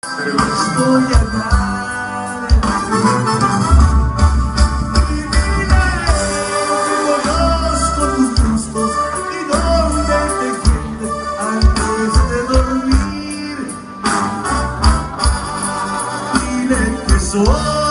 pero estoy a dar. Y dile que conozco tus gustos y dónde te quieres antes de dormir. Dile que soy